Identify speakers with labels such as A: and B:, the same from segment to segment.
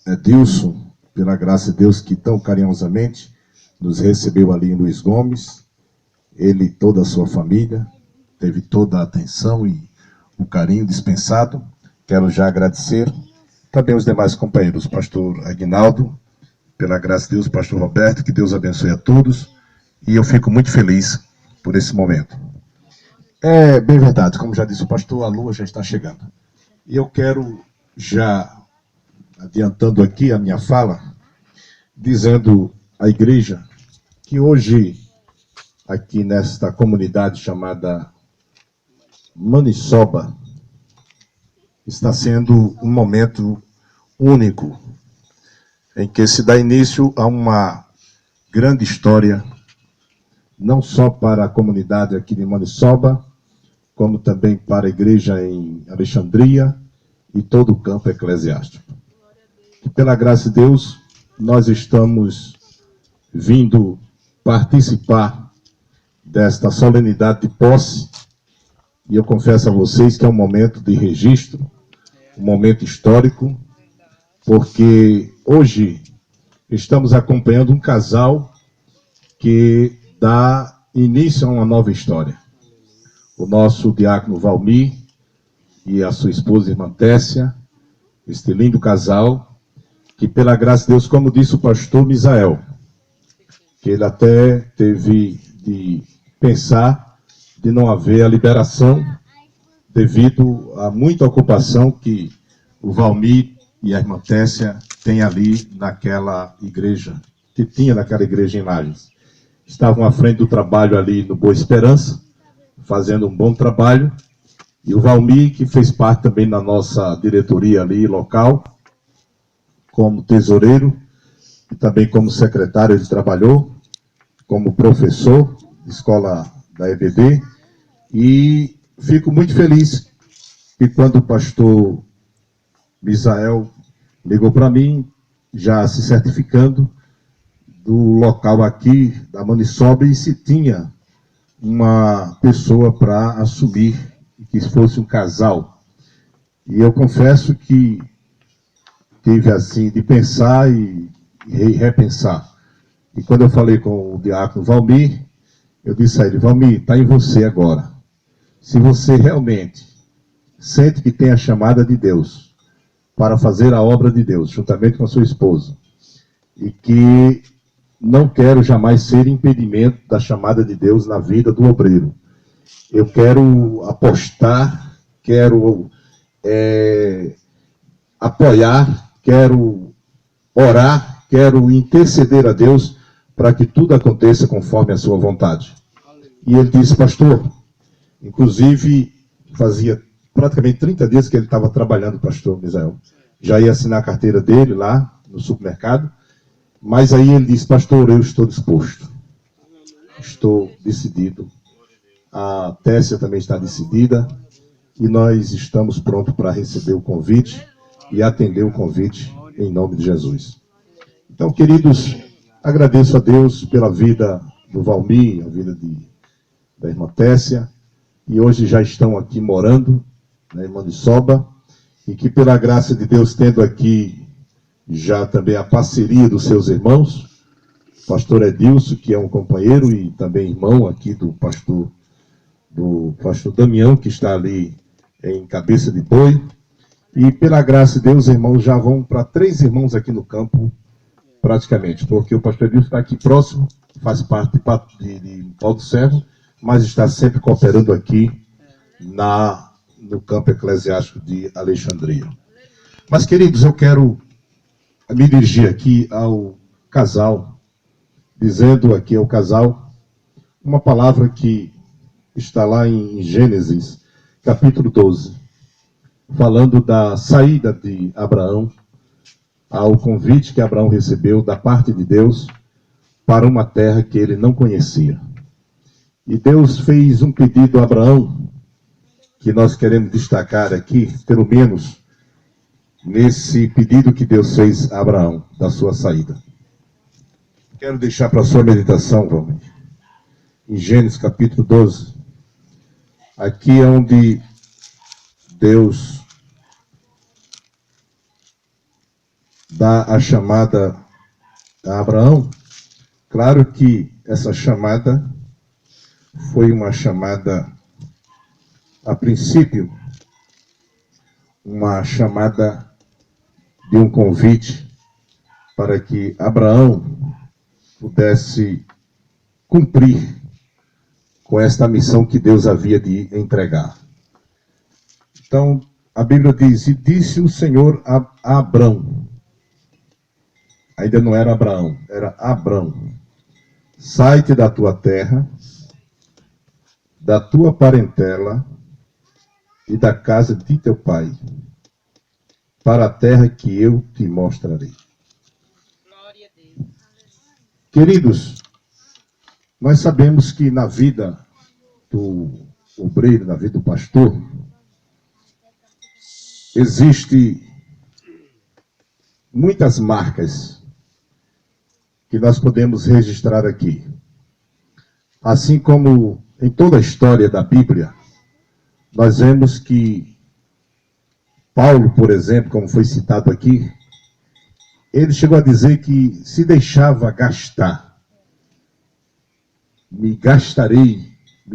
A: Edilson, pela graça de Deus, que tão carinhosamente nos recebeu ali em Luiz Gomes. Ele e toda a sua família, teve toda a atenção e o carinho dispensado. Quero já agradecer também os demais companheiros, pastor Aguinaldo, pela graça de Deus, pastor Roberto, que Deus abençoe a todos. E eu fico muito feliz por esse momento. É bem verdade, como já disse o pastor, a lua já está chegando. E eu quero já, adiantando aqui a minha fala, dizendo à igreja que hoje, aqui nesta comunidade chamada Maniçoba, está sendo um momento único, em que se dá início a uma grande história, não só para a comunidade aqui de Maniçoba, como também para a igreja em Alexandria e todo o campo eclesiástico. E pela graça de Deus, nós estamos vindo participar desta solenidade de posse, e eu confesso a vocês que é um momento de registro, um momento histórico, porque hoje estamos acompanhando um casal que dá início a uma nova história. O nosso diácono Valmir e a sua esposa, irmã Tessia, este lindo casal, que pela graça de Deus, como disse o pastor Misael, que ele até teve de pensar de não haver a liberação devido a muita ocupação que o Valmir e a irmã Tessia têm ali naquela igreja, que tinha naquela igreja em Lages. Estavam à frente do trabalho ali no Boa Esperança, fazendo um bom trabalho, e o Valmir, que fez parte também da nossa diretoria ali local, como tesoureiro, e também como secretário, ele trabalhou, como professor de escola da EBD, e fico muito feliz que quando o pastor Misael ligou para mim, já se certificando do local aqui da Maniçoba, e se tinha uma pessoa para assumir, que fosse um casal. E eu confesso que tive assim de pensar e repensar. E quando eu falei com o diácono Valmir, eu disse a ele: Valmir, está em você agora. Se você realmente sente que tem a chamada de Deus para fazer a obra de Deus, juntamente com a sua esposa, e que não quero jamais ser impedimento da chamada de Deus na vida do obreiro. Eu quero apostar, quero apoiar, quero orar, quero interceder a Deus para que tudo aconteça conforme a sua vontade. E ele disse: pastor, inclusive fazia praticamente 30 dias que ele estava trabalhando, pastor Misael. Já ia assinar a carteira dele lá no supermercado, mas aí ele disse: pastor, eu estou disposto, estou decidido. A Tessia também está decidida, e nós estamos prontos para receber o convite e atender o convite em nome de Jesus. Então, queridos, agradeço a Deus pela vida do Valmir, a vida da irmã Tessia, e hoje já estão aqui morando na Maniçoba, e que pela graça de Deus, tendo aqui já também a parceria dos seus irmãos, o pastor Edilson, que é um companheiro e também irmão aqui do pastor Damião, que está ali em Cabeça de Boi, e pela graça de Deus, irmãos, já vão para 3 irmãos aqui no campo, praticamente, porque o pastor Edilson está aqui próximo, faz parte de Pau do Servo, mas está sempre cooperando aqui no campo eclesiástico de Alexandria. Mas, queridos, eu quero me dirigir aqui ao casal, dizendo aqui ao casal uma palavra que está lá em Gênesis, capítulo 12, falando da saída de Abraão, ao convite que Abraão recebeu da parte de Deus para uma terra que ele não conhecia. E Deus fez um pedido a Abraão, que nós queremos destacar aqui, pelo menos nesse pedido que Deus fez a Abraão, da sua saída. Quero deixar para a sua meditação, Valmir, em Gênesis capítulo 12, aqui é onde Deus dá a chamada a Abraão, claro que essa chamada foi uma chamada, a princípio, uma chamada de um convite para que Abraão pudesse cumprir com esta missão que Deus havia de entregar. Então, a Bíblia diz, e disse o Senhor a Abrão, ainda não era Abraão, era Abrão, sai-te da tua terra, da tua parentela e da casa de teu pai, para a terra que eu te mostrarei.
B: Glória a Deus.
A: Queridos, nós sabemos que na vida do obreiro, na vida do pastor, existe muitas marcas que nós podemos registrar aqui. Assim como em toda a história da Bíblia, nós vemos que Paulo, por exemplo, como foi citado aqui, ele chegou a dizer que se deixava gastar. Me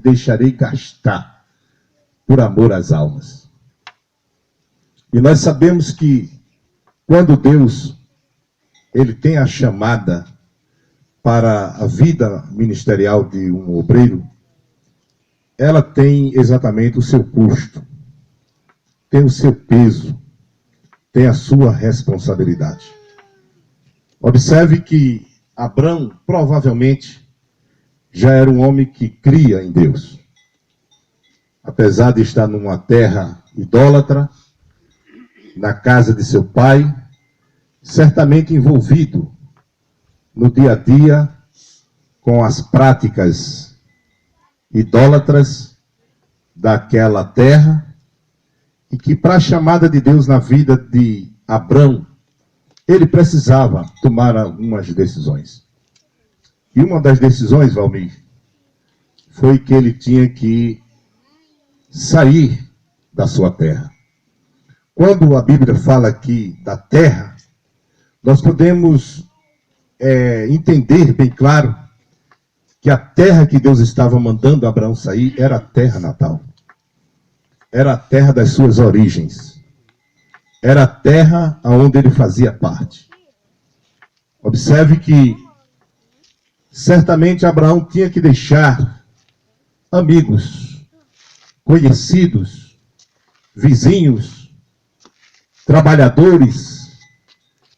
A: deixarei gastar por amor às almas. E nós sabemos que quando Deus ele tem a chamada para a vida ministerial de um obreiro, ela tem exatamente o seu custo, tem o seu peso, tem a sua responsabilidade. Observe que Abrão provavelmente já era um homem que cria em Deus. Apesar de estar numa terra idólatra, na casa de seu pai, certamente envolvido no dia a dia com as práticas idólatras daquela terra, e que para a chamada de Deus na vida de Abrão, ele precisava tomar algumas decisões. E uma das decisões, Valmir, foi que ele tinha que sair da sua terra. Quando a Bíblia fala aqui da terra, nós podemos entender bem claro que a terra que Deus estava mandando Abraão sair era a terra natal. Era a terra das suas origens. Era a terra onde ele fazia parte. Observe que certamente Abraão tinha que deixar amigos, conhecidos, vizinhos, trabalhadores,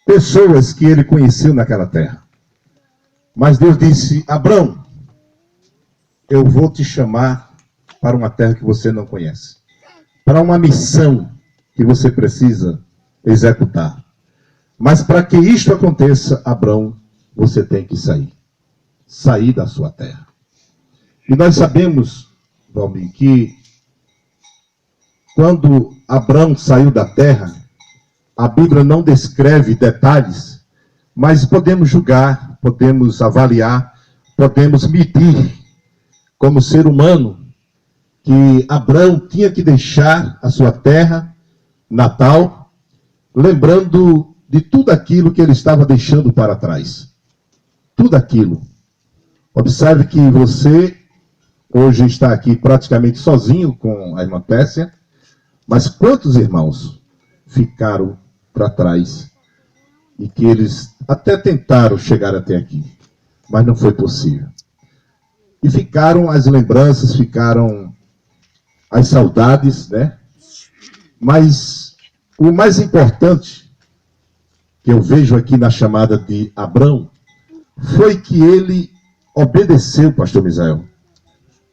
A: pessoas que ele conheceu naquela terra. Mas Deus disse, Abrão, eu vou te chamar para uma terra que você não conhece, para uma missão que você precisa executar. Mas para que isto aconteça, Abrão, você tem que sair da sua terra. E nós sabemos, Valmir, que quando Abrão saiu da terra, a Bíblia não descreve detalhes, mas podemos julgar, podemos avaliar, podemos medir como ser humano que Abrão tinha que deixar a sua terra natal, lembrando de tudo aquilo que ele estava deixando para trás. Tudo aquilo. Observe que você hoje está aqui praticamente sozinho com a irmã Pérsia, mas quantos irmãos ficaram para trás e que eles até tentaram chegar até aqui, mas não foi possível. E ficaram as lembranças, ficaram as saudades, né? Mas o mais importante que eu vejo aqui na chamada de Abrão foi que ele obedeceu, pastor Misael,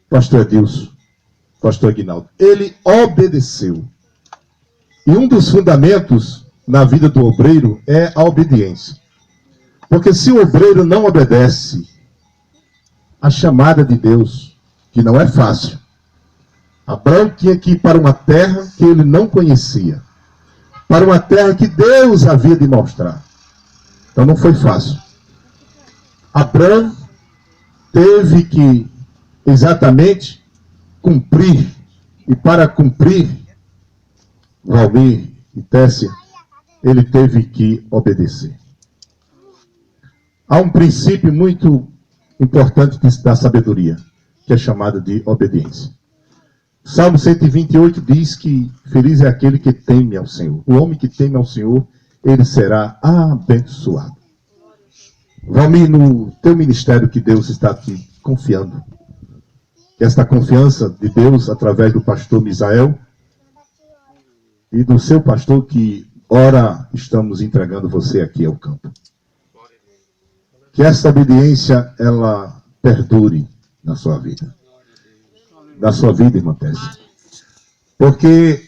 A: pastor Edilson, pastor Aguinaldo. Ele obedeceu. E um dos fundamentos na vida do obreiro é a obediência. Porque se o obreiro não obedece a chamada de Deus, que não é fácil, Abrão tinha que ir para uma terra que ele não conhecia, para uma terra que Deus havia de mostrar. Então não foi fácil. Abrão teve que exatamente cumprir, e para cumprir, Valmir e Tessia, ele teve que obedecer. Há um princípio muito importante da sabedoria, que é chamado de obediência. Salmo 128 diz que feliz é aquele que teme ao Senhor. O homem que teme ao Senhor, ele será abençoado. Valmir, no teu ministério que Deus está te confiando, esta confiança de Deus através do pastor Misael e do seu pastor que ora estamos entregando você aqui ao campo. Que essa obediência, ela perdure na sua vida. Na sua vida, irmã Tessa. Porque,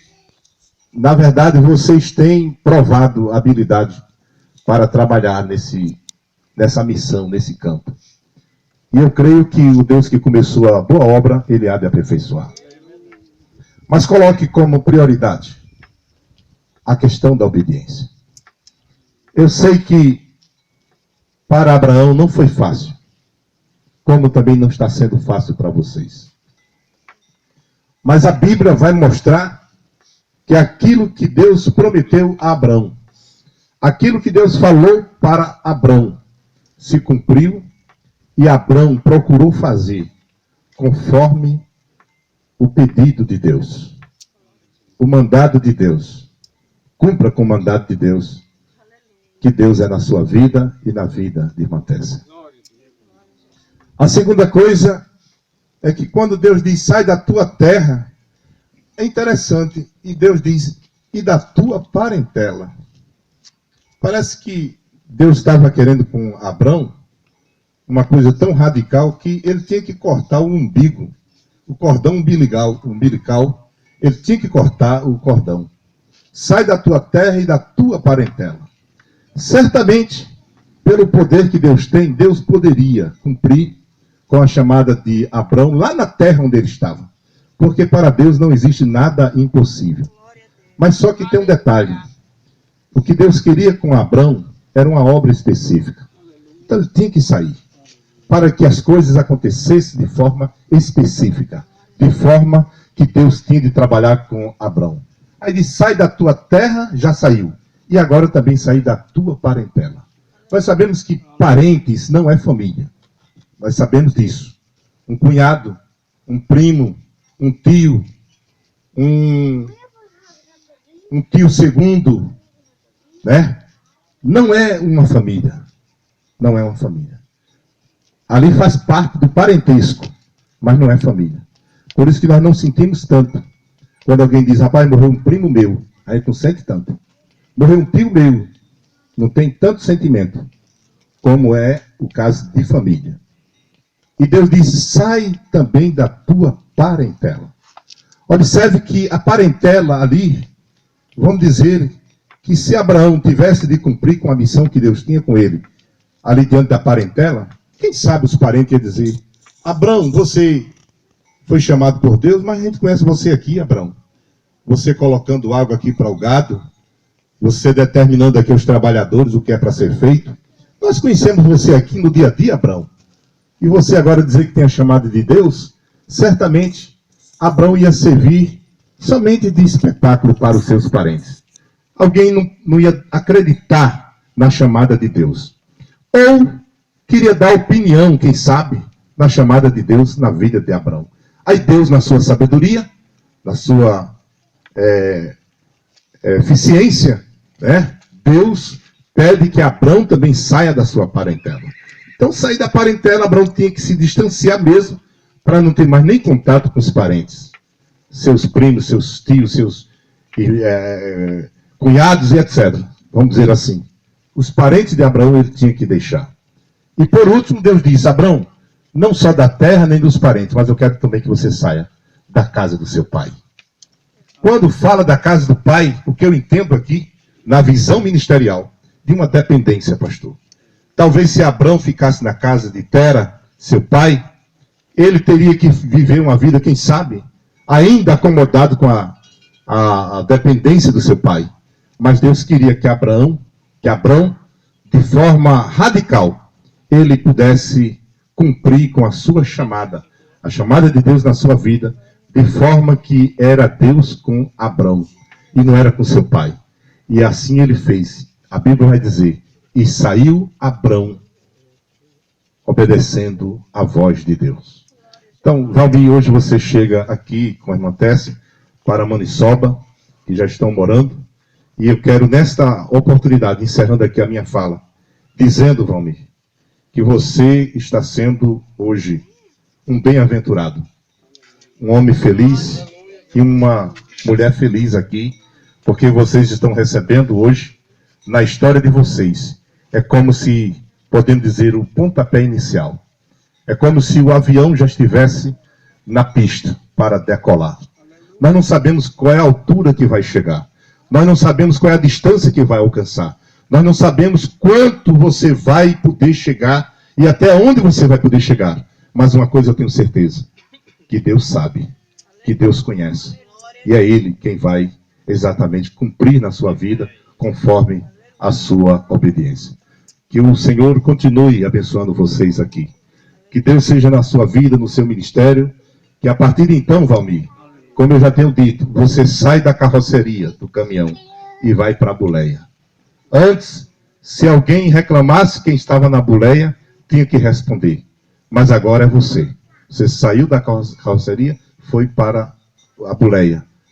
A: na verdade, vocês têm provado habilidade para trabalhar nessa missão, nesse campo. E eu creio que o Deus que começou a boa obra, ele há de aperfeiçoar. Mas coloque como prioridade a questão da obediência. Eu sei que para Abraão não foi fácil, como também não está sendo fácil para vocês. Mas a Bíblia vai mostrar que aquilo que Deus prometeu a Abraão, aquilo que Deus falou para Abraão, se cumpriu e Abraão procurou fazer conforme o pedido de Deus, o mandado de Deus. Cumpra com o mandado de Deus, que Deus é na sua vida e na vida de irmã Tessa. A segunda coisa é que quando Deus diz, sai da tua terra, é interessante, e Deus diz, e da tua parentela. Parece que Deus estava querendo com Abraão uma coisa tão radical que ele tinha que cortar o umbigo, o cordão umbilical, ele tinha que cortar o cordão. Sai da tua terra e da tua parentela. Certamente, pelo poder que Deus tem, Deus poderia cumprir com a chamada de Abraão lá na terra onde ele estava. Porque para Deus não existe nada impossível. Mas só que tem um detalhe. O que Deus queria com Abraão era uma obra específica. Então ele tinha que sair. Para que as coisas acontecessem de forma específica. De forma que Deus tinha de trabalhar com Abraão. Aí ele sai da tua terra, já saiu. E agora também sair da tua parentela. Nós sabemos que parentes não é família. Nós sabemos disso. Um cunhado, um primo, um tio, um tio segundo, né? Não é uma família. Não é uma família. Ali faz parte do parentesco, mas não é família. Por isso que nós não sentimos tanto. Quando alguém diz, rapaz, morreu um primo meu, a gente não sente tanto. Morreu um tio meu, não tem tanto sentimento, como é o caso de família. E Deus diz, sai também da tua parentela. Observe que a parentela ali, vamos dizer, que se Abraão tivesse de cumprir com a missão que Deus tinha com ele, ali diante da parentela, quem sabe os parentes iam dizer, Abraão, você foi chamado por Deus, mas a gente conhece você aqui, Abraão. Você colocando água aqui para o gado, você determinando aqui aos trabalhadores o que é para ser feito. Nós conhecemos você aqui no dia a dia, Abraão. E você agora dizer que tem a chamada de Deus, certamente Abraão ia servir somente de espetáculo para os seus parentes. Alguém não ia acreditar na chamada de Deus. Ou queria dar opinião, quem sabe, na chamada de Deus na vida de Abraão. Aí Deus, na sua sabedoria, na sua eficiência, né? Deus pede que Abraão também saia da sua parentela. Então, sair da parentela, Abraão tinha que se distanciar mesmo, para não ter mais nem contato com os parentes. Seus primos, seus tios, seus cunhados e etc. Vamos dizer assim. Os parentes de Abraão ele tinha que deixar. E por último, Deus disse, Abraão, não só da terra nem dos parentes, mas eu quero também que você saia da casa do seu pai. Quando fala da casa do pai, o que eu entendo aqui, na visão ministerial, de uma dependência, pastor. Talvez se Abraão ficasse na casa de Tera, seu pai, ele teria que viver uma vida, quem sabe, ainda acomodado com a dependência do seu pai. Mas Deus queria que Abraão, de forma radical, ele pudesse cumprir com a sua chamada, a chamada de Deus na sua vida, de forma que era Deus com Abraão, e não era com seu pai. E assim ele fez. A Bíblia vai dizer, e saiu Abrão, obedecendo a voz de Deus. Então, Valmir, hoje você chega aqui com a irmã Tessia para Maniçoba, que já estão morando, e eu quero, nesta oportunidade, encerrando aqui a minha fala, dizendo, Valmir, que você está sendo hoje um bem-aventurado, um homem feliz e uma mulher feliz aqui, porque vocês estão recebendo hoje, na história de vocês, é como se, podemos dizer, o pontapé inicial. É como se o avião já estivesse na pista para decolar. Nós não sabemos qual é a altura que vai chegar. Nós não sabemos qual é a distância que vai alcançar. Nós não sabemos quanto você vai poder chegar e até onde você vai poder chegar. Mas uma coisa eu tenho certeza, que Deus sabe, que Deus conhece. E é Ele quem vai exatamente cumprir na sua vida conforme a sua obediência. Que o Senhor continue abençoando vocês aqui. Que Deus seja na sua vida, no seu ministério. Que a partir de então, Valmir, como eu já tenho dito, você sai da carroceria do caminhão e vai para a boleia. Antes, se alguém reclamasse quem estava na boleia, tinha que responder. Mas agora é você. Você saiu da carroceria, foi para a boleia.